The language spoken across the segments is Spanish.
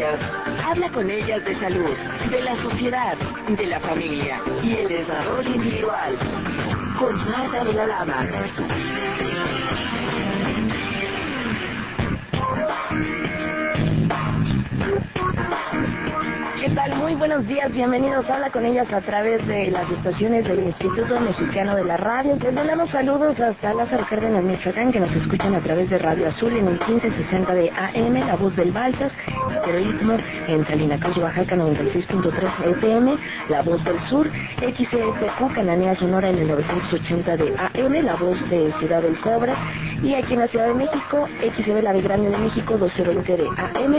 ellas. Habla con ellas de salud, de la sociedad, de la familia y el desarrollo individual. Con Marta de la Lama. ¿Qué tal? Muy buenos días, bienvenidos a Habla con ellas a través de las estaciones del Instituto Mexicano de la Radio. Les mandamos saludos hasta Lázaro Cárdenas, Michoacán, que nos escuchan a través de Radio Azul en el 1560 de AM, La Voz del Balsas, Terrorismo en Salina Cruz, Oaxaca, 96.3 FM, La Voz del Sur, XSQ, Cananea Sonora en el 980 de AM, La Voz de Ciudad del Cobre, y aquí en la Ciudad de México, XB La Grande de México, 1220 de AM,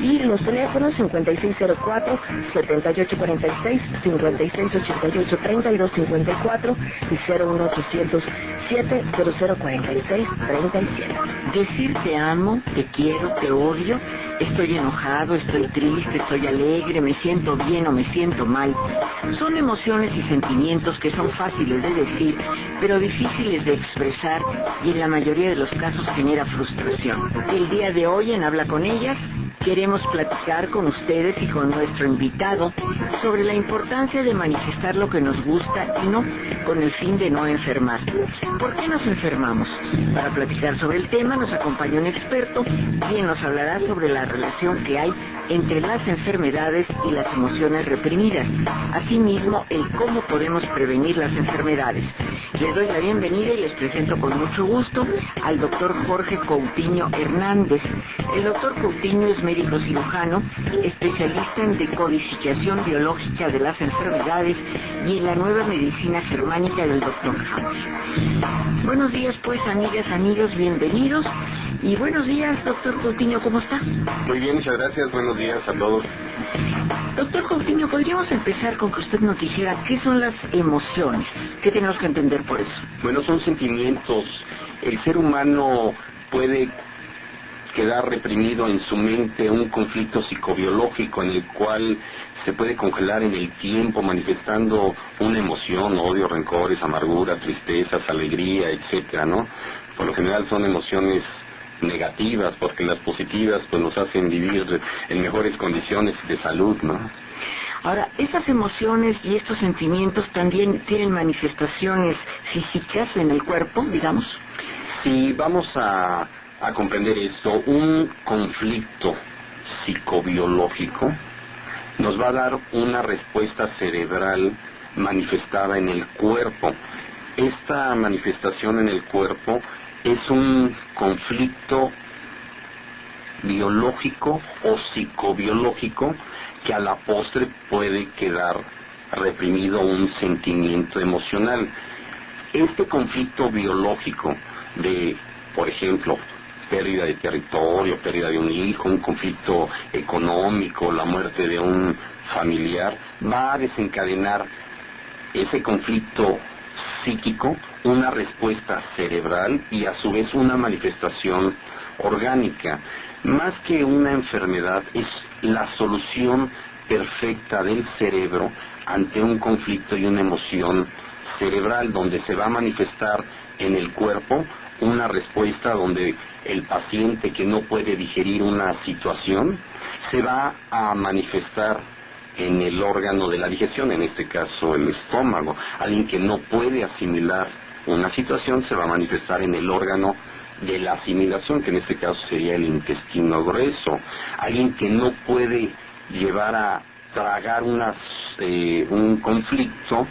y los teléfonos 5604-7846, 5688-3254 y 01800 7004637. Decir te amo, te quiero, te odio, estoy enojado, estoy triste, estoy alegre, me siento bien o me siento mal, son emociones y sentimientos que son fáciles de decir, pero difíciles de expresar y en la mayoría de los casos genera frustración. El día de hoy en Habla con ellas queremos platicar con ustedes y con nuestro invitado sobre la importancia de manifestar lo que nos gusta y no con el fin de no enfermar. ¿Por qué nos enfermamos? Para platicar sobre el tema nos acompaña un experto quien nos hablará sobre la relación que hay entre las enfermedades y las emociones reprimidas. Asimismo, el cómo podemos prevenir las enfermedades. Les doy la bienvenida y les presento con mucho gusto al doctor Jorge Coutinho Hernández. El doctor Coutinho es médico cirujano, especialista en decodificación biológica de las enfermedades y en la nueva medicina germánica del doctor Hammer. Buenos días, pues, amigas, amigos, bienvenidos. Y buenos días, doctor Coutinho, ¿cómo está? Muy bien, muchas gracias, buenos días a todos. Doctor Coutinho, podríamos empezar con que usted nos dijera qué son las emociones, qué tenemos que entender por eso. Bueno, son sentimientos. El ser humano puede quedar reprimido en su mente un conflicto psicobiológico en el cual se puede congelar en el tiempo manifestando una emoción, odio, rencores, amargura, tristezas, alegría, etcétera, ¿no? Por lo general son emociones negativas, porque las positivas pues nos hacen vivir en mejores condiciones de salud, ¿no? Ahora, estas emociones y estos sentimientos también tienen manifestaciones físicas en el cuerpo, digamos. Sí, vamos a comprender esto. Un conflicto psicobiológico nos va a dar una respuesta cerebral manifestada en el cuerpo. Esta manifestación en el cuerpo es un conflicto biológico o psicobiológico que a la postre puede quedar reprimido un sentimiento emocional. Este conflicto biológico de, por ejemplo, pérdida de territorio, pérdida de un hijo, un conflicto económico, la muerte de un familiar, va a desencadenar ese conflicto psíquico, una respuesta cerebral y a su vez una manifestación orgánica. Más que una enfermedad, es la solución perfecta del cerebro ante un conflicto y una emoción cerebral, donde se va a manifestar en el cuerpo una respuesta donde el paciente que no puede digerir una situación se va a manifestar en el órgano de la digestión, en este caso el estómago. Alguien que no puede asimilar una situación se va a manifestar en el órgano de la asimilación, que en este caso sería el intestino grueso. Alguien que no puede llevar a tragar un conflicto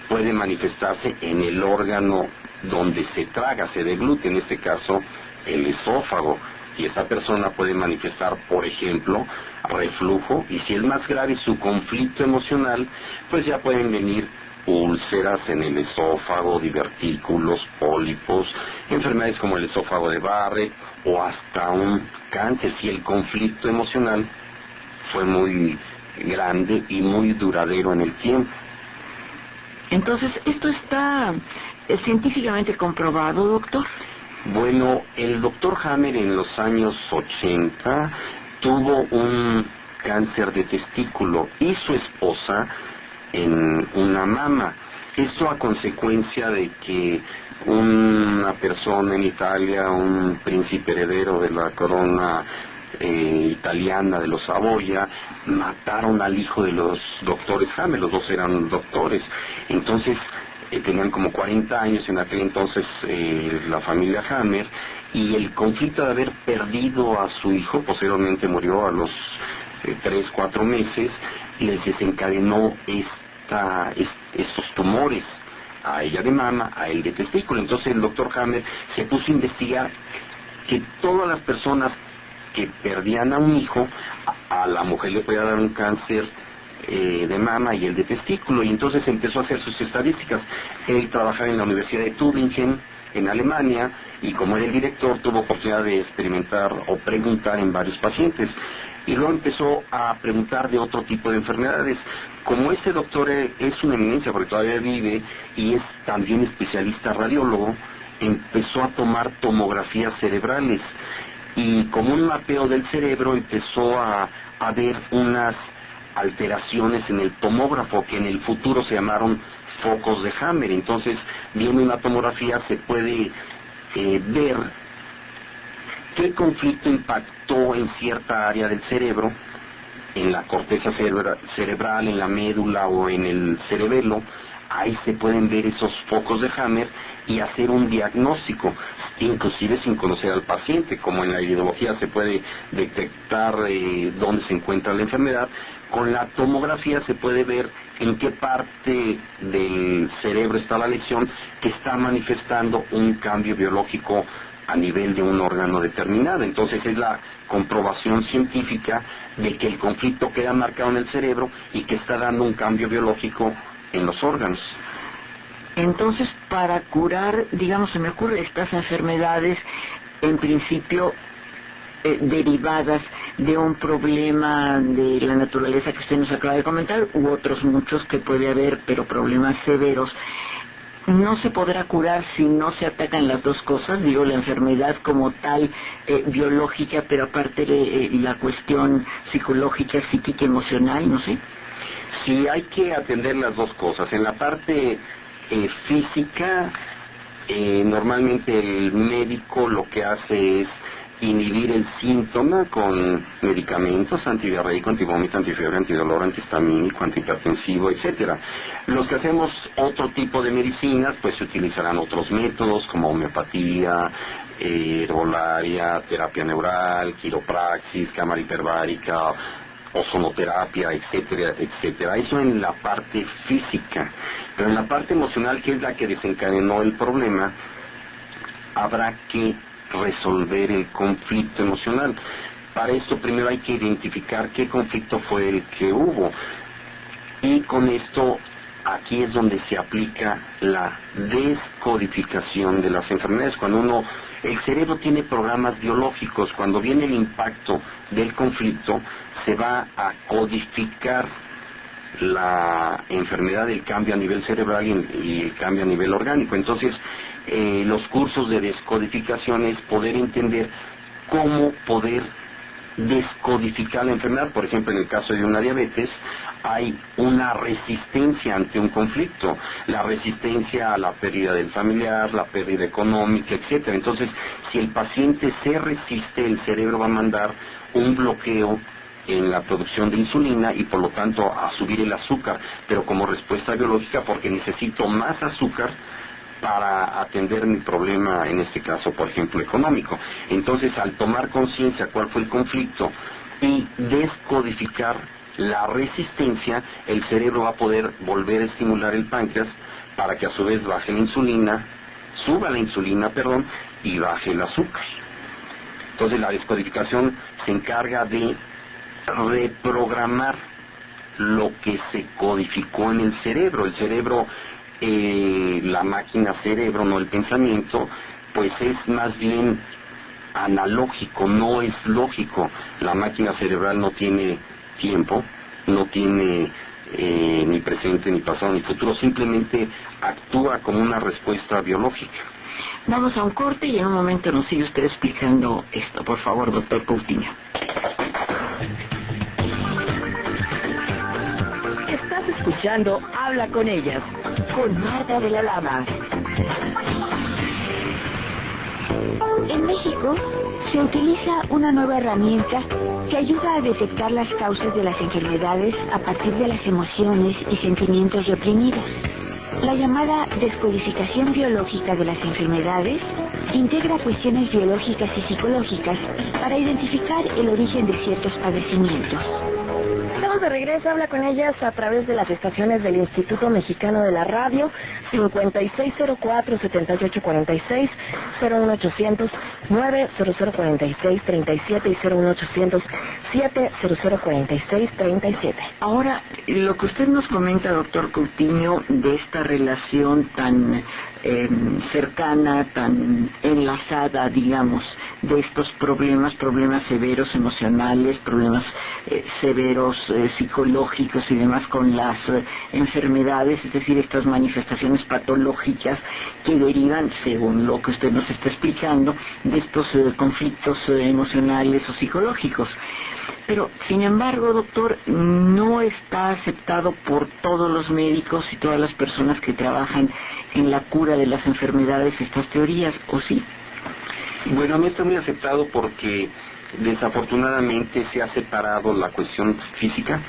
puede manifestarse en el órgano donde se traga, se degluta, en este caso el esófago. Y esta persona puede manifestar, por ejemplo, reflujo, y si es más grave su conflicto emocional, pues ya pueden venir úlceras en el esófago, divertículos, pólipos, enfermedades como el esófago de Barrett o hasta un cáncer si el conflicto emocional fue muy grande y muy duradero en el tiempo. Entonces, ¿esto está científicamente comprobado, doctor? Bueno, el doctor Hammer en los años 80 tuvo un cáncer de testículo y su esposa en una mama. Esto a consecuencia de que una persona en Italia, un príncipe heredero de la corona italiana de los Saboya, mataron al hijo de los doctores Hammer, los dos eran doctores. Entonces tenían como 40 años en aquel entonces la familia Hammer, y el conflicto de haber perdido a su hijo, posteriormente murió a los 3-4 meses, les desencadenó estos tumores, a ella de mama, a él de testículo. Entonces el doctor Hammer se puso a investigar que todas las personas que perdían a un hijo, a la mujer le podía dar un cáncer de mama y el de testículo, y entonces empezó a hacer sus estadísticas. Él trabajaba en la Universidad de Tübingen, en Alemania, y como era el director, tuvo oportunidad de experimentar o preguntar en varios pacientes, y luego empezó a preguntar de otro tipo de enfermedades. Como este doctor es una eminencia porque todavía vive y es también especialista radiólogo, empezó a tomar tomografías cerebrales, y como un mapeo del cerebro empezó a ver unas alteraciones en el tomógrafo que en el futuro se llamaron focos de Hammer. Entonces, viendo una tomografía se puede ver qué conflicto impactó en cierta área del cerebro, en la corteza cerebral, en la médula o en el cerebelo. Ahí se pueden ver esos focos de Hammer y hacer un diagnóstico, inclusive sin conocer al paciente. Como en la iridología se puede detectar dónde se encuentra la enfermedad, con la tomografía se puede ver en qué parte del cerebro está la lesión que está manifestando un cambio biológico a nivel de un órgano determinado. Entonces es la comprobación científica de que el conflicto queda marcado en el cerebro y que está dando un cambio biológico en los órganos. Entonces, para curar, digamos, se me ocurre estas enfermedades, en principio derivadas de un problema de la naturaleza que usted nos acaba de comentar, u otros muchos que puede haber, pero problemas severos, no se podrá curar si no se atacan las dos cosas, digo, la enfermedad como tal, biológica, pero aparte de la cuestión psicológica, psíquica, emocional, no sé. Sí, hay que atender las dos cosas. En la parte física, normalmente el médico lo que hace es inhibir el síntoma con medicamentos, antidiarreico, antivómito, antifiebre, antidolor, antihistamínico, antihipertensivo, etcétera. Los que hacemos otro tipo de medicinas, pues se utilizarán otros métodos como homeopatía, herbolaria, terapia neural, quiropraxis, cámara hiperbárica, ozonoterapia, etcétera, etcétera. Eso en la parte física. Pero en la parte emocional, que es la que desencadenó el problema, habrá que resolver el conflicto emocional. Para esto primero hay que identificar qué conflicto fue el que hubo, y con esto aquí es donde se aplica la descodificación de las enfermedades. Cuando el cerebro tiene programas biológicos, cuando viene el impacto del conflicto se va a codificar la enfermedad, el cambio a nivel cerebral y el cambio a nivel orgánico. Entonces los cursos de descodificación es poder entender cómo poder descodificar la enfermedad. Por ejemplo, en el caso de una diabetes hay una resistencia ante un conflicto, la resistencia a la pérdida del familiar, la pérdida económica, etcétera. Entonces, si el paciente se resiste, el cerebro va a mandar un bloqueo en la producción de insulina y por lo tanto a subir el azúcar, pero como respuesta biológica, porque necesito más azúcar para atender mi problema, en este caso, por ejemplo, económico. Entonces, al tomar conciencia cuál fue el conflicto y descodificar la resistencia, el cerebro va a poder volver a estimular el páncreas para que a su vez baje la insulina, suba la insulina, y baje el azúcar. Entonces, la descodificación se encarga de reprogramar lo que se codificó en el cerebro. El cerebro, la máquina cerebro, no el pensamiento, pues es más bien analógico, no es lógico. La máquina cerebral no tiene tiempo, no tiene ni presente, ni pasado, ni futuro, simplemente actúa como una respuesta biológica. Vamos a un corte y en un momento nos sigue usted explicando esto, por favor, doctor Coutinho. Estás escuchando Habla con ellas, con Marta de la Lama. En México se utiliza una nueva herramienta que ayuda a detectar las causas de las enfermedades a partir de las emociones y sentimientos reprimidos. La llamada descodificación biológica de las enfermedades integra cuestiones biológicas y psicológicas para identificar el origen de ciertos padecimientos. Estamos de regreso, habla con ellas a través de las estaciones del Instituto Mexicano de la Radio, 5604-7846, 01800-9004637 y 01800-7004637. Ahora, lo que usted nos comenta, doctor Coutinho, de esta relación tan cercana, tan enlazada, digamos, de estos problemas severos emocionales, problemas severos psicológicos y demás con las enfermedades, es decir, estas manifestaciones patológicas que derivan, según lo que usted nos está explicando, de estos conflictos emocionales o psicológicos. Pero, sin embargo, doctor, no está aceptado por todos los médicos y todas las personas que trabajan en la cura de las enfermedades estas teorías, ¿o sí? Bueno, no está muy aceptado porque desafortunadamente se ha separado la cuestión física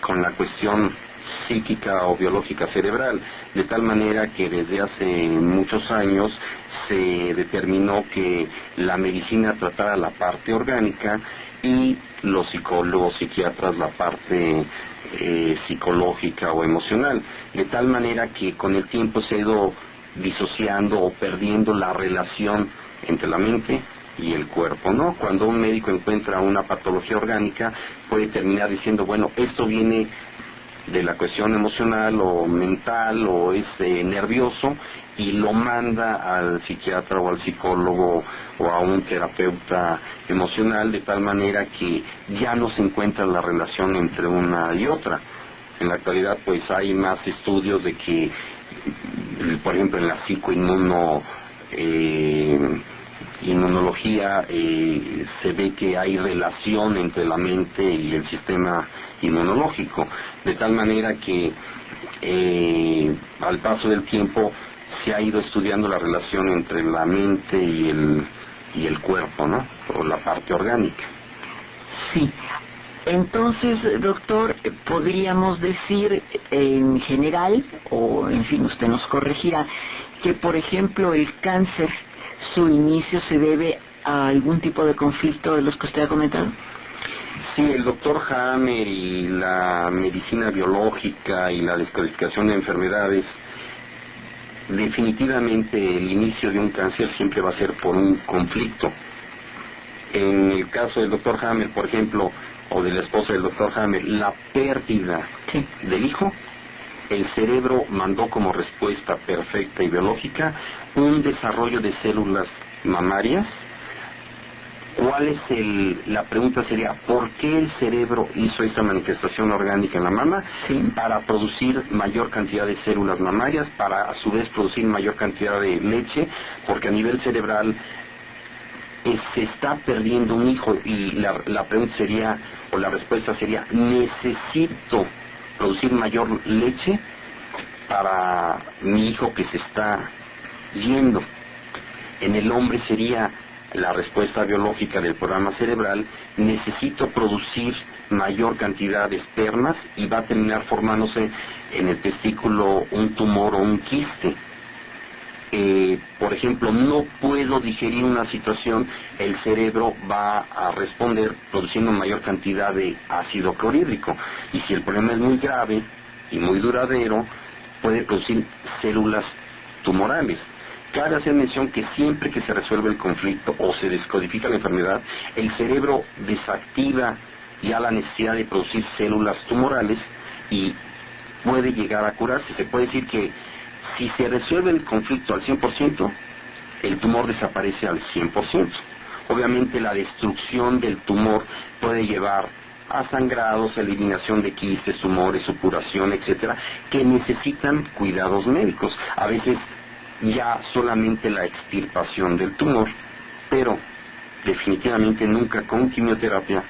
con la cuestión psíquica o biológica cerebral, de tal manera que desde hace muchos años se determinó que la medicina tratara la parte orgánica y los psicólogos, psiquiatras la parte psicológica o emocional, de tal manera que con el tiempo se ha ido disociando o perdiendo la relación entre la mente y el cuerpo, ¿no? Cuando un médico encuentra una patología orgánica, puede terminar diciendo, bueno, esto viene de la cuestión emocional o mental o es nervioso, y lo manda al psiquiatra o al psicólogo o a un terapeuta emocional, de tal manera que ya no se encuentra la relación entre una y otra. En la actualidad pues hay más estudios de que, por ejemplo, en la inmunología se ve que hay relación entre la mente y el sistema inmunológico, de tal manera que al paso del tiempo se ha ido estudiando la relación entre la mente y el cuerpo, ¿no? O la parte orgánica. Sí. Entonces, doctor, podríamos decir en general, o en fin, usted nos corregirá, que por ejemplo el cáncer, su inicio se debe a algún tipo de conflicto de los que usted ha comentado. Sí, el doctor Hammer y la medicina biológica y la descodificación de enfermedades, definitivamente el inicio de un cáncer siempre va a ser por un conflicto. En el caso del doctor Hammer, por ejemplo, o de la esposa del doctor Hammer, la pérdida del hijo, el cerebro mandó como respuesta perfecta y biológica un desarrollo de células mamarias. ¿Cuál es la pregunta sería, ¿por qué el cerebro hizo esta manifestación orgánica en la mama? Sí. Para producir mayor cantidad de células mamarias, para a su vez producir mayor cantidad de leche, porque a nivel cerebral se está perdiendo un hijo, y la pregunta sería, o la respuesta sería, necesito producir mayor leche para mi hijo que se está yendo. En el hombre sería la respuesta biológica del programa cerebral, necesito producir mayor cantidad de espermas, y va a terminar formándose en el testículo un tumor o un quiste. Por ejemplo, no puedo digerir una situación, el cerebro va a responder produciendo mayor cantidad de ácido clorhídrico, y si el problema es muy grave y muy duradero, puede producir células tumorales. Cabe hacer mención que siempre que se resuelve el conflicto o se descodifica la enfermedad, el cerebro desactiva ya la necesidad de producir células tumorales y puede llegar a curarse. Se puede decir que si se resuelve el conflicto al 100%, el tumor desaparece al 100%. Obviamente la destrucción del tumor puede llevar a sangrados, eliminación de quistes, tumores, supuración, etcétera, que necesitan cuidados médicos. A veces ya solamente la extirpación del tumor, pero definitivamente nunca con quimioterapia,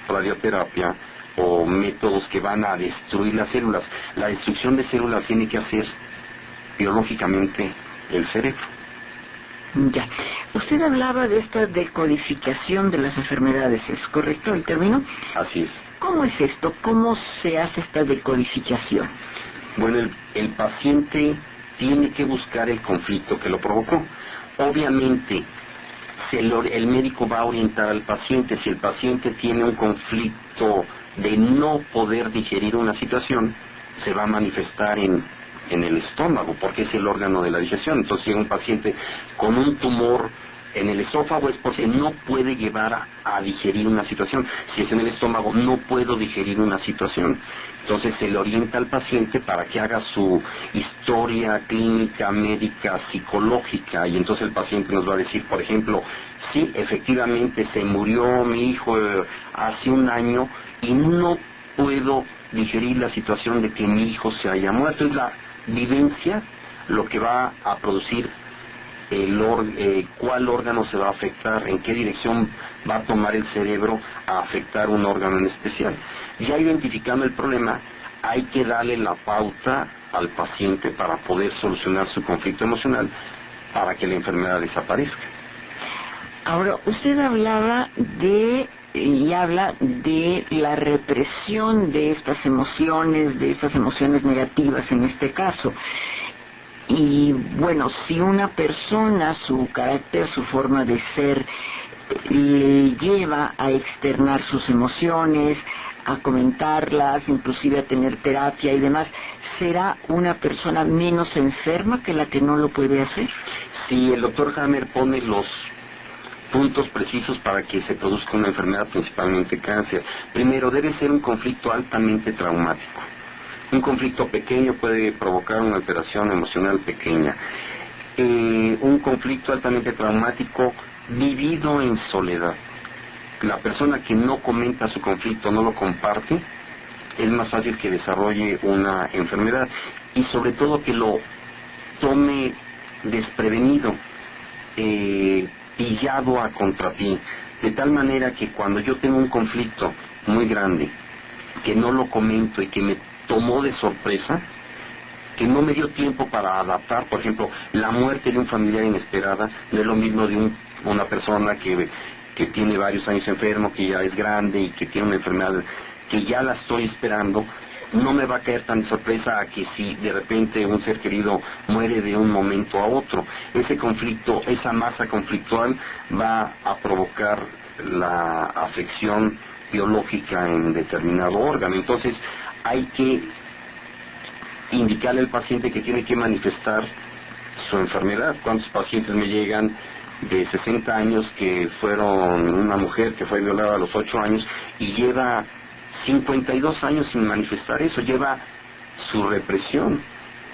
radioterapia o métodos que van a destruir las células. La destrucción de células tiene que hacer biológicamente el cerebro. Ya. Usted hablaba de esta decodificación de las enfermedades, ¿es correcto el término? Así es. ¿Cómo es esto? ¿Cómo se hace esta decodificación? Bueno, el paciente tiene que buscar el conflicto que lo provocó. Obviamente, el médico va a orientar al paciente. Si el paciente tiene un conflicto de no poder digerir una situación, se va a manifestar en el estómago, porque es el órgano de la digestión. Entonces, si un paciente con un tumor en el esófago es porque no puede llevar a digerir una situación. Si es en el estómago, no puedo digerir una situación. Entonces se le orienta al paciente para que haga su historia clínica, médica, psicológica, y entonces el paciente nos va a decir, por ejemplo, sí, efectivamente se murió mi hijo hace un año y no puedo digerir la situación de que mi hijo se haya muerto. Es la vivencia lo que va a producir cuál órgano se va a afectar, en qué dirección va a tomar el cerebro a afectar un órgano en especial. Ya identificando el problema, hay que darle la pauta al paciente para poder solucionar su conflicto emocional para que la enfermedad desaparezca. Ahora, usted hablaba y habla de la represión de estas emociones negativas en este caso. Y bueno, si una persona, su carácter, su forma de ser, le lleva a externar sus emociones, a comentarlas, inclusive a tener terapia y demás, ¿será una persona menos enferma que la que no lo puede hacer? Sí, el doctor Hammer pone los puntos precisos para que se produzca una enfermedad, principalmente cáncer. Primero, debe ser un conflicto altamente traumático. Un conflicto pequeño puede provocar una alteración emocional pequeña. Un conflicto altamente traumático vivido en soledad. La persona que no comenta su conflicto, no lo comparte, es más fácil que desarrolle una enfermedad, y sobre todo que lo tome desprevenido, pillado a contrapié, de tal manera que cuando yo tengo un conflicto muy grande, que no lo comento y que me tomó de sorpresa, que no me dio tiempo para adaptar, por ejemplo, la muerte de un familiar inesperada, no es lo mismo de una persona que tiene varios años enfermo, que ya es grande y que tiene una enfermedad que ya la estoy esperando. No me va a caer tan de sorpresa a que si de repente un ser querido muere de un momento a otro. Ese conflicto, esa masa conflictual va a provocar la afección biológica en determinado órgano. Entonces hay que indicarle al paciente que tiene que manifestar su enfermedad. ¿Cuántos pacientes me llegan de 60 años que fueron una mujer que fue violada a los 8 años y lleva 52 años sin manifestar eso, lleva su represión?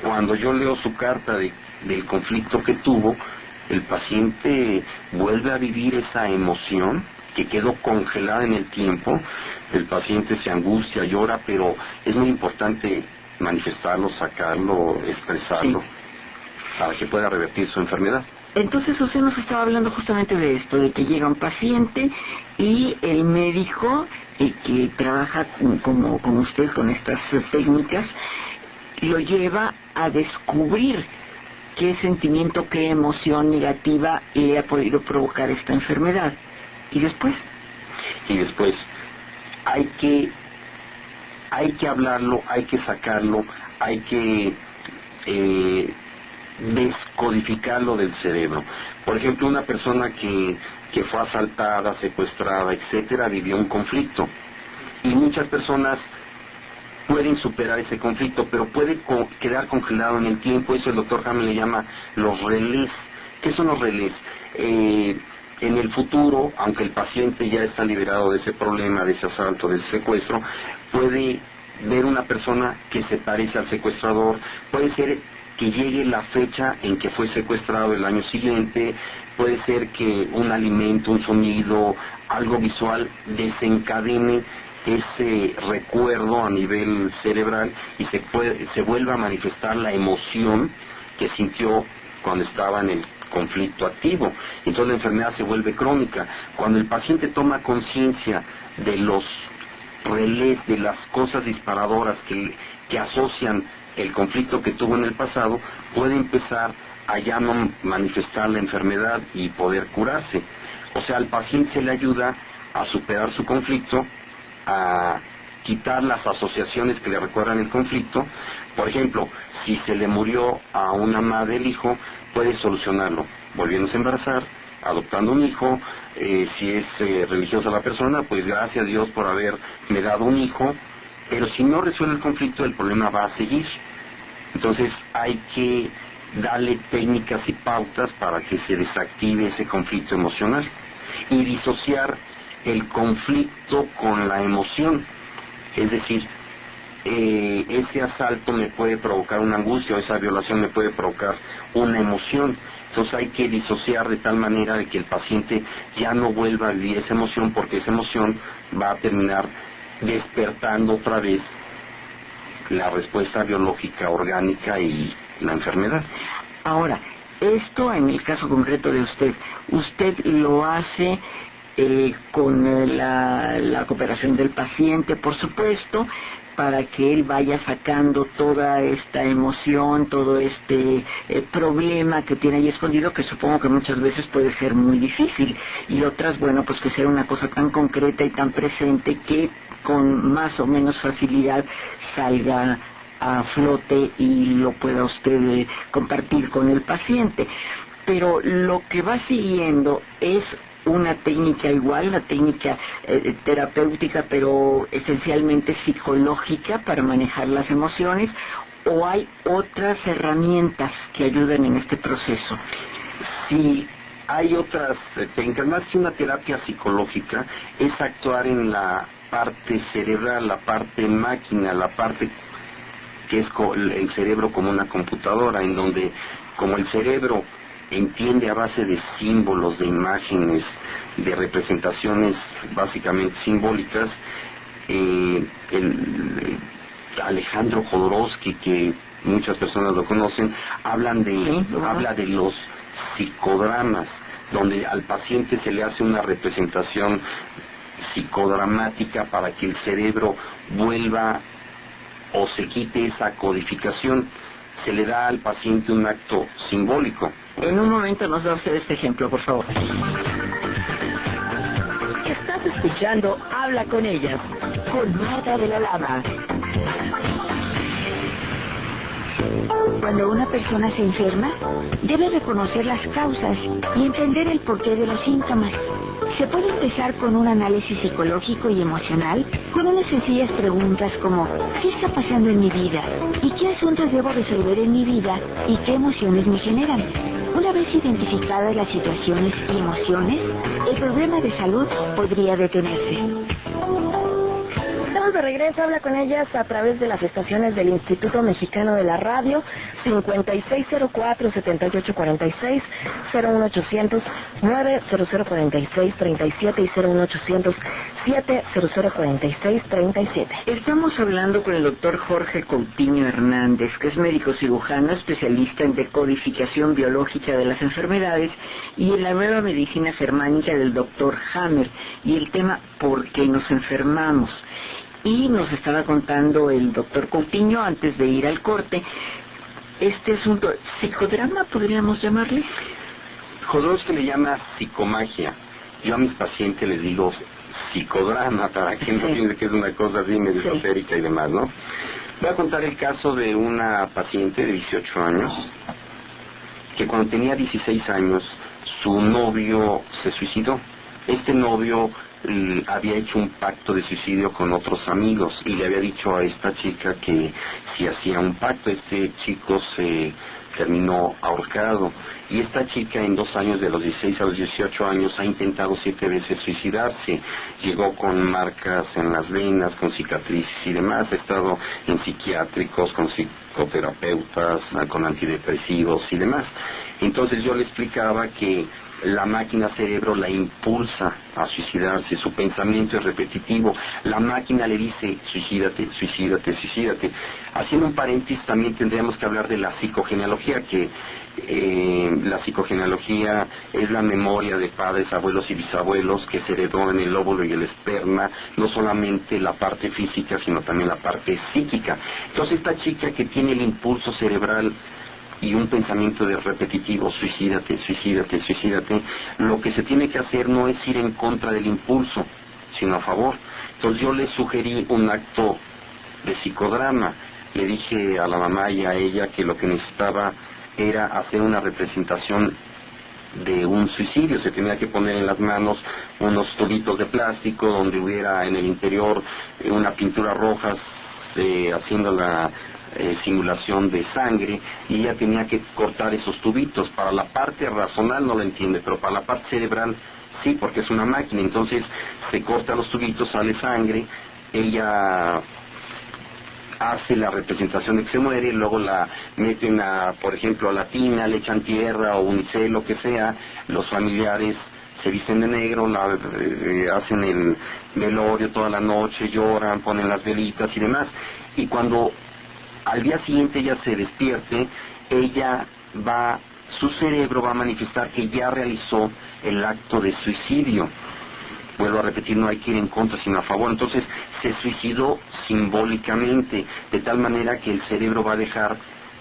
Cuando yo leo su carta del conflicto que tuvo, el paciente vuelve a vivir esa emoción que quedó congelada en el tiempo. El paciente se angustia, llora, pero es muy importante manifestarlo, sacarlo, expresarlo, sí, para que pueda revertir su enfermedad. Entonces usted nos estaba hablando justamente de esto, de que llega un paciente y el médico que trabaja como usted con estas técnicas, lo lleva a descubrir qué sentimiento, qué emoción negativa le ha podido provocar esta enfermedad. ¿Y después? Y después hay que hablarlo, hay que sacarlo, hay que descodificarlo del cerebro. Por ejemplo, una persona que fue asaltada, secuestrada, etcétera, vivió un conflicto, y muchas personas pueden superar ese conflicto, pero puede quedar congelado en el tiempo. Eso el doctor Hammer le llama los relés. ¿Qué son los relés? En el futuro, aunque el paciente ya está liberado de ese problema, de ese asalto, del secuestro, puede ver una persona que se parece al secuestrador. Puede ser que llegue la fecha en que fue secuestrado el año siguiente. Puede ser que un alimento, un sonido, algo visual desencadene ese recuerdo a nivel cerebral y se vuelva a manifestar la emoción que sintió cuando estaba en el conflicto activo. Entonces la enfermedad se vuelve crónica. Cuando el paciente toma conciencia de los relés, de las cosas disparadoras que asocian el conflicto que tuvo en el pasado, puede empezar a ya no manifestar la enfermedad y poder curarse. O sea, al paciente se le ayuda a superar su conflicto, a quitar las asociaciones que le recuerdan el conflicto. Por ejemplo, si se le murió a una madre el hijo, puede solucionarlo volviéndose a embarazar, adoptando un hijo. Si es religiosa la persona, pues gracias a Dios por haberme dado un hijo. Pero si no resuelve el conflicto, el problema va a seguir. Entonces hay que darle técnicas y pautas para que se desactive ese conflicto emocional y disociar el conflicto con la emoción. Es decir, ese asalto me puede provocar una angustia, o esa violación me puede provocar una emoción. Entonces hay que disociar de tal manera de que el paciente ya no vuelva a vivir esa emoción, porque esa emoción va a terminar despertando otra vez la respuesta biológica orgánica y la enfermedad. Ahora, esto en el caso concreto de usted lo hace con la cooperación del paciente, por supuesto, para que él vaya sacando toda esta emoción, todo este problema que tiene ahí escondido, que supongo que muchas veces puede ser muy difícil, y otras, bueno, pues que sea una cosa tan concreta y tan presente que con más o menos facilidad salga a flote y lo pueda usted compartir con el paciente. Pero lo que va siguiendo es una técnica igual, una técnica terapéutica, pero esencialmente psicológica para manejar las emociones, ¿o hay otras herramientas que ayudan en este proceso? Sí, hay otras técnicas. Más que una terapia psicológica, es actuar en la parte cerebral, la parte máquina, la parte que es el cerebro como una computadora, en donde, como el cerebro entiende a base de símbolos, de imágenes, de representaciones básicamente simbólicas, Alejandro Jodorowsky, que muchas personas lo conocen, habla de los psicodramas, donde al paciente se le hace una representación psicodramática para que el cerebro vuelva o se quite esa codificación. Se le da al paciente un acto simbólico. En un momento nos da usted este ejemplo, por favor. Estás escuchando Habla con Ellas, con Marta de la Lama. Cuando una persona se enferma, debe reconocer las causas y entender el porqué de los síntomas. Se puede empezar con un análisis psicológico y emocional, con unas sencillas preguntas como ¿qué está pasando en mi vida? ¿Y qué asuntos debo resolver en mi vida? ¿Y qué emociones me generan? Una vez identificadas las situaciones y emociones, el problema de salud podría detenerse. Estamos de regreso, Habla con Ellas a través de las estaciones del Instituto Mexicano de la Radio, 5604-7846, 01800-90046-37 y 01800-70046-37. Estamos hablando con el doctor Jorge Coutinho Hernández, que es médico cirujano, especialista en decodificación biológica de las enfermedades y en la nueva medicina germánica del doctor Hammer, y el tema ¿por qué nos enfermamos? Y nos estaba contando el doctor Coutinho, antes de ir al corte, este asunto, ¿psicodrama podríamos llamarle? Jodorowsky le llama psicomagia. Yo a mis pacientes les digo psicodrama, para que no piensen que es una cosa así medio esotérica y demás, ¿no? Voy a contar el caso de una paciente de 18 años, que cuando tenía 16 años, su novio se suicidó. Este novio había hecho un pacto de suicidio con otros amigos y le había dicho a esta chica que si hacía un pacto, este chico se terminó ahorcado, y esta chica en 2 años, de los 16 a los 18 años, ha intentado 7 veces suicidarse. Llegó con marcas en las venas, con cicatrices y demás, ha estado en psiquiátricos, con psicoterapeutas, con antidepresivos y demás. Entonces yo le explicaba que la máquina cerebro la impulsa a suicidarse, su pensamiento es repetitivo, la máquina le dice suicídate, suicídate, suicídate. Haciendo un paréntesis, también tendríamos que hablar de la psicogenealogía, que la psicogenealogía es la memoria de padres, abuelos y bisabuelos que se heredó en el óvulo y el esperma, no solamente la parte física, sino también la parte psíquica. Entonces esta chica que tiene el impulso cerebral y un pensamiento de repetitivo, suicídate, suicídate, suicídate, lo que se tiene que hacer no es ir en contra del impulso, sino a favor. Entonces yo le sugerí un acto de psicodrama. Le dije a la mamá y a ella que lo que necesitaba era hacer una representación de un suicidio. Se tenía que poner en las manos unos tubitos de plástico donde hubiera en el interior una pintura roja haciendo la simulación de sangre, y ella tenía que cortar esos tubitos. Para la parte racional no lo entiende, pero para la parte cerebral sí, porque es una máquina. Entonces se corta los tubitos, sale sangre, ella hace la representación de que se muere, y luego la meten por ejemplo, a la tina, le echan tierra o unicel, lo que sea, los familiares se visten de negro, hacen el velorio toda la noche, lloran, ponen las velitas y demás, y cuando al día siguiente ella se despierte, su cerebro va a manifestar que ya realizó el acto de suicidio. Vuelvo a repetir, no hay que ir en contra sino a favor. Entonces se suicidó simbólicamente, de tal manera que el cerebro va a dejar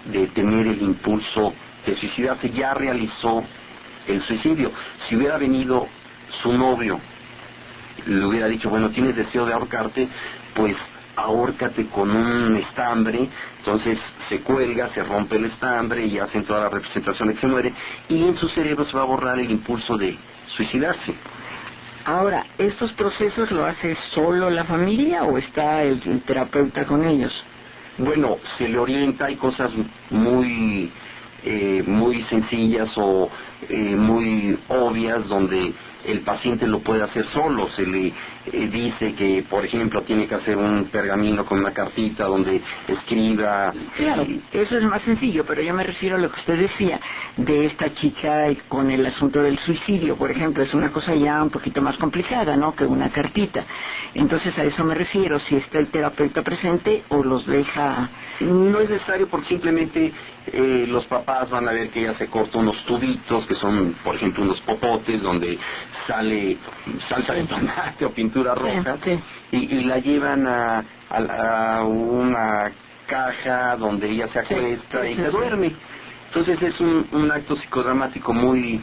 de tener el impulso de suicidarse, ya realizó el suicidio. Si hubiera venido su novio, le hubiera dicho, bueno, tienes deseo de ahorcarte, pues ahórcate con un estambre. Entonces se cuelga, se rompe el estambre y hacen toda la representación de que se muere, y en su cerebro se va a borrar el impulso de suicidarse. Ahora, ¿estos procesos lo hace solo la familia o está el terapeuta con ellos? Bueno, se le orienta, hay cosas muy sencillas o muy obvias donde el paciente lo puede hacer solo. Se le dice que, por ejemplo, tiene que hacer un pergamino con una cartita donde escriba. Claro, eso es más sencillo, pero yo me refiero a lo que usted decía de esta chica con el asunto del suicidio, por ejemplo. Es una cosa ya un poquito más complicada, ¿no?, que una cartita. Entonces a eso me refiero, si está el terapeuta presente o los deja. No es necesario, porque simplemente los papás van a ver que ella se corta unos tubitos que son, por ejemplo, unos popotes donde sale salsa de tomate o pintura roja, sí. Y la llevan a una caja donde ella se acuesta y se duerme. Entonces es un acto psicodramático muy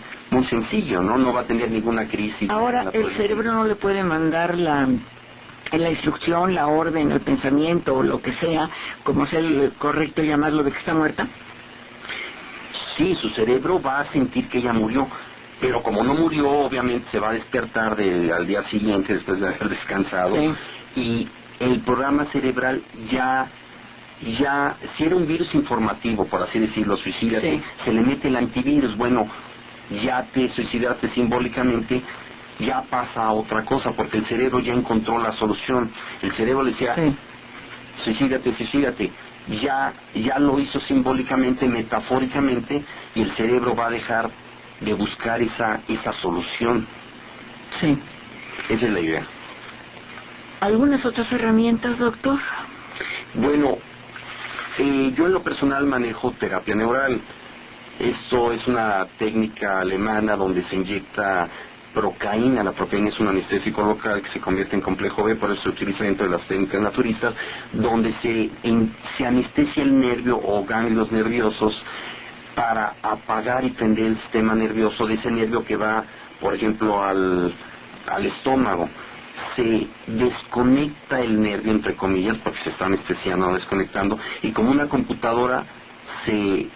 sencillo, ¿no? Va a tener ninguna crisis. Ahora, ¿el cerebro no le puede mandar la instrucción, la orden, el pensamiento o lo que sea, como sea el correcto llamarlo, de que está muerta? Sí, su cerebro va a sentir que ella murió, pero como no murió, obviamente se va a despertar al día siguiente después de haber descansado, sí. Y el programa cerebral ya si era un virus informativo, por así decirlo, suicídate, sí. Se le mete el antivirus. Bueno, ya te suicidaste simbólicamente, ya pasa a otra cosa, porque el cerebro ya encontró la solución. El cerebro le decía, sí, suicídate, suicídate. Ya lo hizo simbólicamente, metafóricamente, y el cerebro va a dejar de buscar esa solución. Sí. Esa es la idea. ¿Algunas otras herramientas, doctor? Bueno, yo en lo personal manejo terapia neural. Esto es una técnica alemana donde se inyecta procaína. La procaína es un anestésico local que se convierte en complejo B, por eso se utiliza dentro de las técnicas naturistas, donde se anestesia el nervio o ganglios nerviosos para apagar y prender el sistema nervioso de ese nervio que va, por ejemplo, al estómago. Se desconecta el nervio, entre comillas, porque se está anestesiando, desconectando, y como una computadora se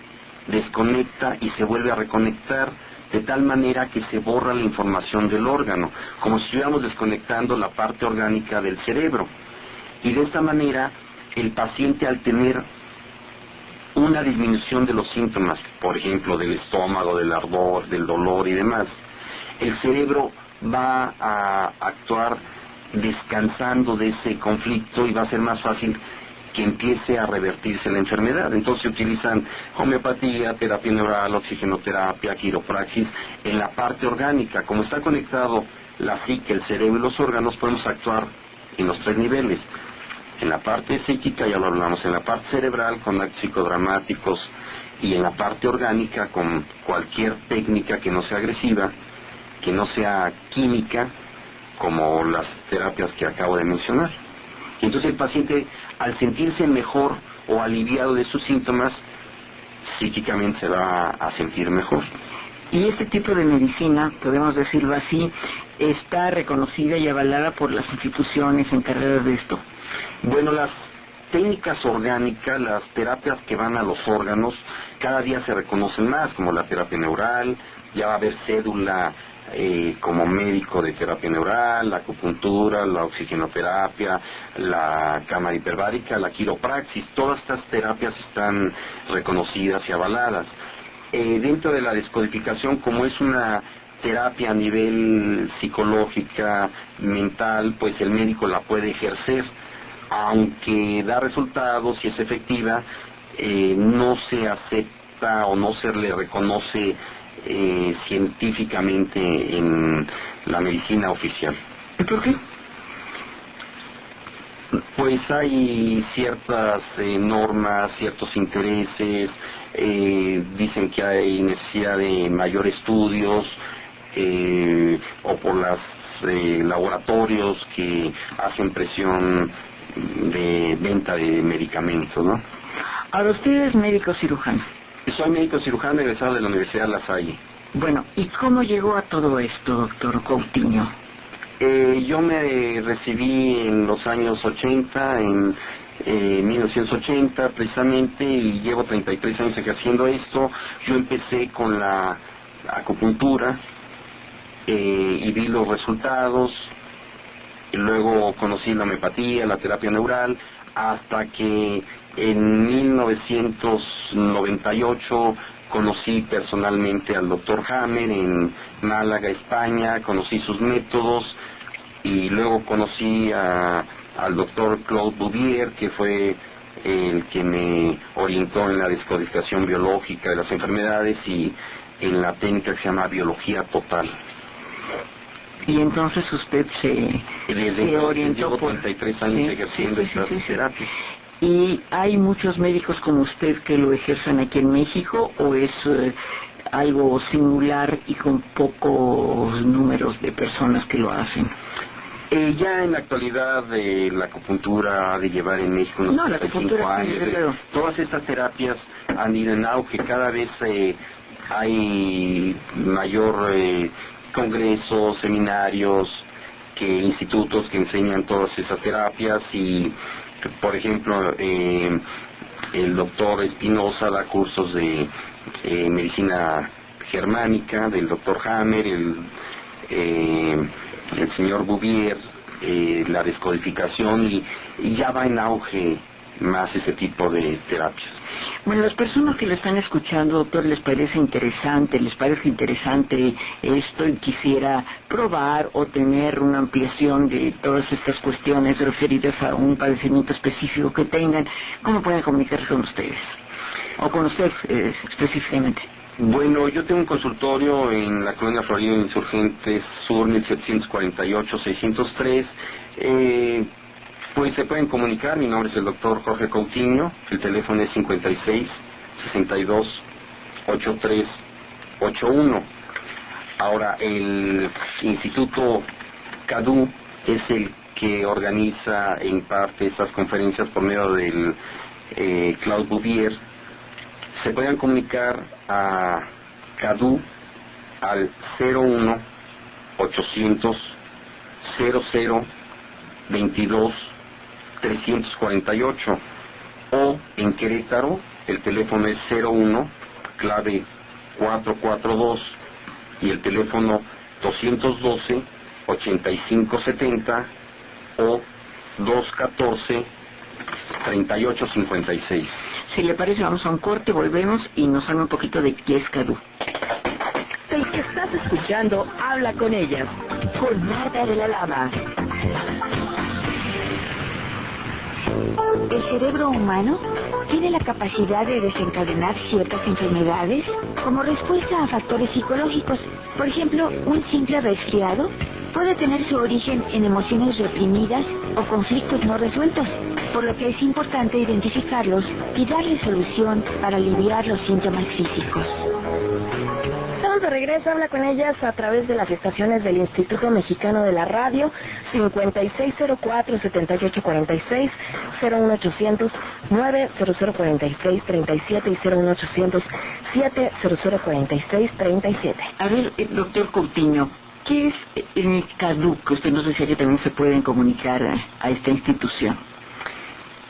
desconecta y se vuelve a reconectar, de tal manera que se borra la información del órgano, como si estuviéramos desconectando la parte orgánica del cerebro. Y de esta manera, el paciente, al tener una disminución de los síntomas, por ejemplo, del estómago, del ardor, del dolor y demás, el cerebro va a actuar descansando de ese conflicto y va a ser más fácil que empiece a revertirse la enfermedad. Entonces se utilizan homeopatía, terapia neural, oxigenoterapia, quiropraxis en la parte orgánica. Como está conectado la psique, el cerebro y los órganos, podemos actuar en los 3 niveles. En la parte psíquica, ya lo hablamos, en la parte cerebral con actos psicodramáticos, y en la parte orgánica con cualquier técnica que no sea agresiva, que no sea química, como las terapias que acabo de mencionar. Y entonces el paciente, al sentirse mejor o aliviado de sus síntomas, psíquicamente se va a sentir mejor. Y este tipo de medicina, podemos decirlo así, está reconocida y avalada por las instituciones encargadas de esto. Bueno, las técnicas orgánicas, las terapias que van a los órganos, cada día se reconocen más, como la terapia neural, ya va a haber cédula como médico de terapia neural, la acupuntura, la oxigenoterapia, la cámara hiperbárica, la quiropraxis, todas estas terapias están reconocidas y avaladas. Dentro de la descodificación, como es una terapia a nivel psicológica, mental, pues el médico la puede ejercer, aunque da resultados y es efectiva, no se acepta o no se le reconoce científicamente en la medicina oficial. ¿Y por qué? Pues hay ciertas normas, ciertos intereses, dicen que hay necesidad de mayor estudios, o por los laboratorios que hacen presión de venta de medicamentos, ¿no? Ahora, usted es médico cirujano. Soy médico cirujano egresado de la Universidad de La Salle. Bueno, ¿y cómo llegó a todo esto, doctor Coutinho? Yo me recibí en los años 80, en 1980 precisamente, y llevo 33 años ejerciendo esto. Yo empecé con la acupuntura y vi los resultados, y luego conocí la homeopatía, la terapia neural, hasta que en 1998 conocí personalmente al doctor Hammer en Málaga, España, conocí sus métodos, y luego conocí al doctor Claude Bouvier, que fue el que me orientó en la descodificación biológica de las enfermedades y en la técnica que se llama biología total. Y entonces usted se orientó llevo por... 33 años ejerciendo estas terapias. ¿Y hay muchos médicos como usted que lo ejercen aquí en México, o es algo singular y con pocos números de personas que lo hacen? Ya en la actualidad la acupuntura ha de llevar en México unos 35 años. Claro. Todas estas terapias han ido en auge, cada vez hay mayor congresos, seminarios, institutos que enseñan todas esas terapias, y por ejemplo el doctor Espinosa da cursos de medicina germánica, del doctor Hammer, el señor Bouvier, la descodificación, y ya va en auge más ese tipo de terapias. Bueno, las personas que le están escuchando, doctor, les parece interesante esto, y quisiera probar o tener una ampliación de todas estas cuestiones referidas a un padecimiento específico que tengan, ¿cómo pueden comunicarse con ustedes? O con usted específicamente. Bueno, yo tengo un consultorio en la colonia Florida Insurgentes Sur 1748-603. Pues se pueden comunicar. Mi nombre es el doctor Jorge Coutinho. El teléfono es 56-62-83-81. Ahora, el Instituto CADU es el que organiza e imparte estas conferencias por medio del Claude Bouvier. Se pueden comunicar a CADU al 01-800-00-22-348, o en Querétaro el teléfono es 01 clave 442 y el teléfono 212-8570 o 214-3856. Si le parece, vamos a un corte, volvemos y nos habla un poquito de qué es CADU. El que estás escuchando, habla con ellas, con Marta de la Lama. ¿El cerebro humano tiene la capacidad de desencadenar ciertas enfermedades como respuesta a factores psicológicos? Por ejemplo, un simple resfriado puede tener su origen en emociones reprimidas o conflictos no resueltos, por lo que es importante identificarlos y darle solución para aliviar los síntomas físicos. Son de regreso, habla con ellas a través de las estaciones del Instituto Mexicano de la Radio, 5604-7846, 01800-90046-37 y 01800-70046-37. A ver, doctor Coutinho, ¿qué es el CADU? Que usted nos decía que también se pueden comunicar a esta institución.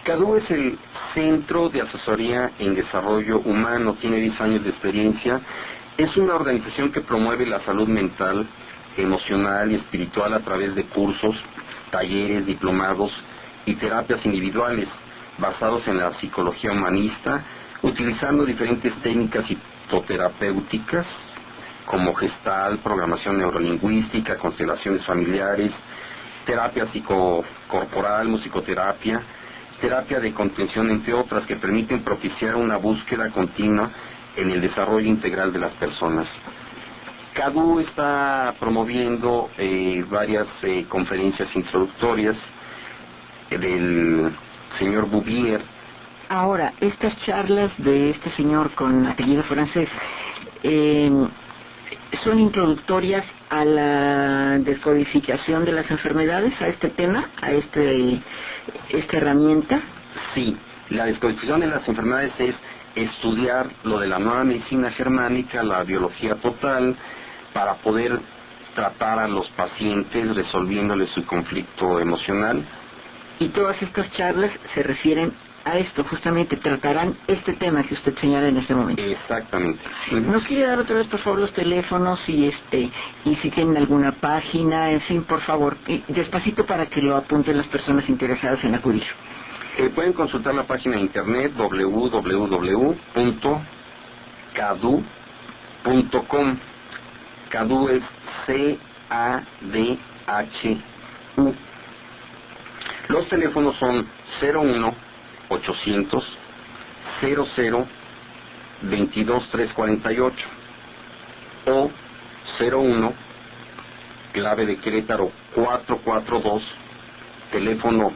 CADU es el Centro de Asesoría en Desarrollo Humano, tiene 10 años de experiencia. Es una organización que promueve la salud mental, emocional y espiritual a través de cursos, talleres, diplomados y terapias individuales basados en la psicología humanista, utilizando diferentes técnicas psicoterapéuticas como Gestalt, programación neurolingüística, constelaciones familiares, terapia psicocorporal, musicoterapia, terapia de contención, entre otras, que permiten propiciar una búsqueda continua en el desarrollo integral de las personas. CADU está promoviendo varias conferencias introductorias del señor Bouvier. Ahora, estas charlas de este señor con apellido francés son introductorias a la descodificación de las enfermedades, a este tema, a esta herramienta. Sí, la descodificación de las enfermedades es estudiar lo de la nueva medicina germánica, la biología total, para poder tratar a los pacientes resolviéndoles su conflicto emocional. Y todas estas charlas se refieren a esto, justamente tratarán este tema que usted señala en este momento. Exactamente. ¿Nos quiere dar otra vez, por favor, los teléfonos y si tienen alguna página, en fin, por favor, despacito para que lo apunten las personas interesadas en acudir? Pueden consultar la página de internet www.cadu.com. CADU es C-A-D-H-U. Los teléfonos son 01-800-00-22348 o 01 clave de Querétaro 442, teléfono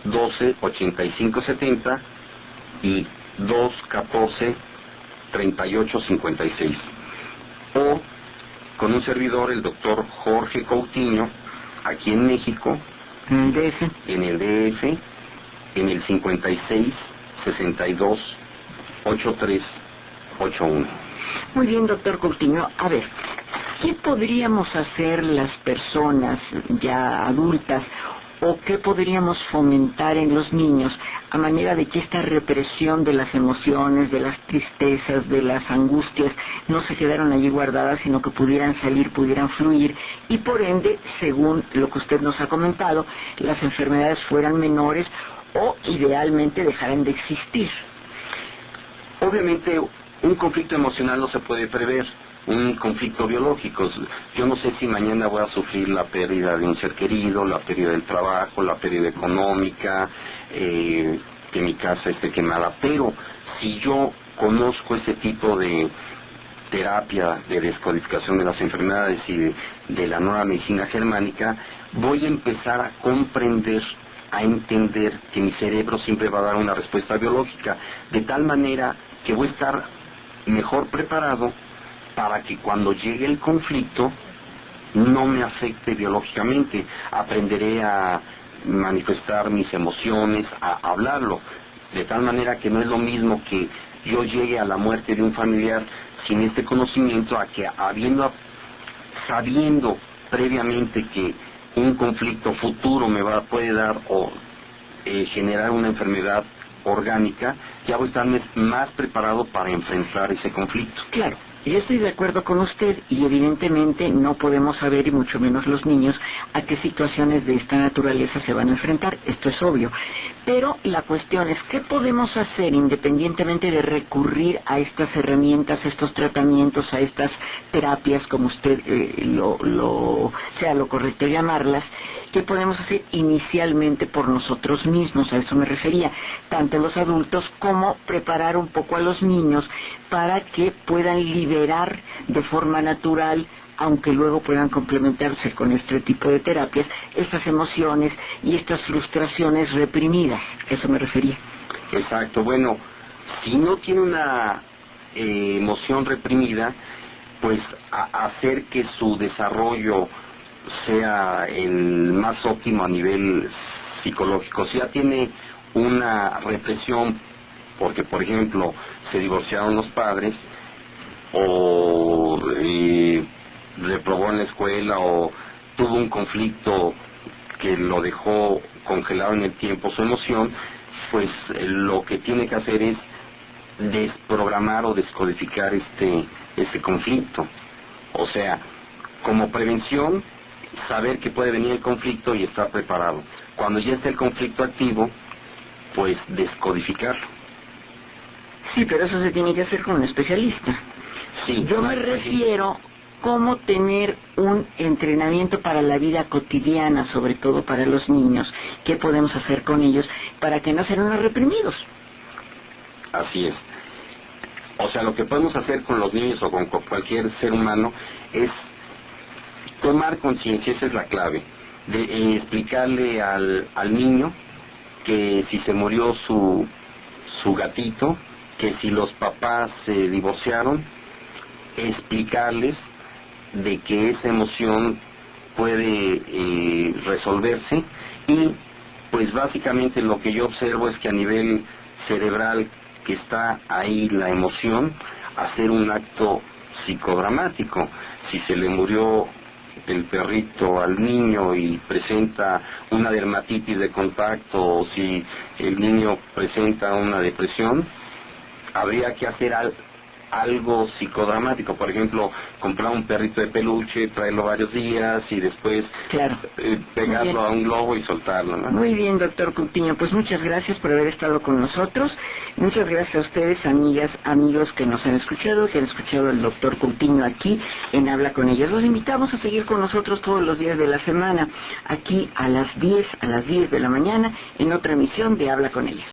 212-8570 y 214-3856. O con un servidor, el doctor Jorge Coutinho, aquí en México, en el DF, en el 56-62-8381. Muy bien, doctor Coutinho. A ver, ¿qué podríamos hacer las personas ya adultas o qué podríamos fomentar en los niños a manera de que esta represión de las emociones, de las tristezas, de las angustias, no se quedaron allí guardadas, sino que pudieran salir, pudieran fluir y por ende, según lo que usted nos ha comentado, las enfermedades fueran menores o idealmente dejaran de existir? Obviamente un conflicto emocional no se puede prever, un conflicto biológico. Yo no sé si mañana voy a sufrir la pérdida de un ser querido, la pérdida del trabajo, la pérdida económica, que mi casa esté quemada, pero si yo conozco este tipo de terapia de descodificación de las enfermedades y de la nueva medicina germánica, voy a empezar a comprender, a entender que mi cerebro siempre va a dar una respuesta biológica, de tal manera que voy a estar mejor preparado para que cuando llegue el conflicto no me afecte biológicamente. Aprenderé a manifestar mis emociones, a hablarlo, de tal manera que no es lo mismo que yo llegue a la muerte de un familiar sin este conocimiento, a que sabiendo previamente que un conflicto futuro puede dar o generar una enfermedad orgánica, ya voy a estar más preparado para enfrentar ese conflicto. Claro, yo estoy de acuerdo con usted y evidentemente no podemos saber, y mucho menos los niños, a qué situaciones de esta naturaleza se van a enfrentar, esto es obvio. Pero la cuestión es, ¿qué podemos hacer independientemente de recurrir a estas herramientas, a estos tratamientos, a estas terapias, como usted sea lo correcto llamarlas? ¿Qué podemos hacer inicialmente por nosotros mismos? A eso me refería, tanto los adultos como preparar un poco a los niños para que puedan liberar de forma natural, aunque luego puedan complementarse con este tipo de terapias, estas emociones y estas frustraciones reprimidas. A eso me refería. Exacto. Bueno, si no tiene una emoción reprimida, pues hacer que su desarrollo sea el más óptimo a nivel psicológico. Si ya tiene una represión porque, por ejemplo, se divorciaron los padres, o reprobó en la escuela, o tuvo un conflicto que lo dejó congelado en el tiempo su emoción, pues lo que tiene que hacer es desprogramar o descodificar este conflicto. O sea, como prevención, saber que puede venir el conflicto y estar preparado. Cuando ya esté el conflicto activo, pues descodificarlo. Sí, pero eso se tiene que hacer con un especialista. Sí, yo me refiero cómo tener un entrenamiento para la vida cotidiana, sobre todo para los niños. ¿Qué podemos hacer con ellos para que no sean unos reprimidos? Así es. O sea, lo que podemos hacer con los niños o con cualquier ser humano es tomar conciencia, esa es la clave, de explicarle al niño que si se murió su gatito, que si los papás se divorciaron, explicarles de que esa emoción puede resolverse, y pues básicamente lo que yo observo es que a nivel cerebral que está ahí la emoción, hacer un acto psicodramático. Si se le murió el perrito al niño y presenta una dermatitis de contacto, o si el niño presenta una depresión, habría que hacer algo psicodramático. Por ejemplo, comprar un perrito de peluche, traerlo varios días y después pegarlo a un globo y soltarlo, ¿no? Muy bien, doctor Coutinho, pues muchas gracias por haber estado con nosotros. Muchas gracias a ustedes, amigas, amigos que nos han escuchado al doctor Coutinho aquí en Habla con Ellas. Los invitamos a seguir con nosotros todos los días de la semana, aquí a las 10 de la mañana, en otra emisión de Habla con Ellas.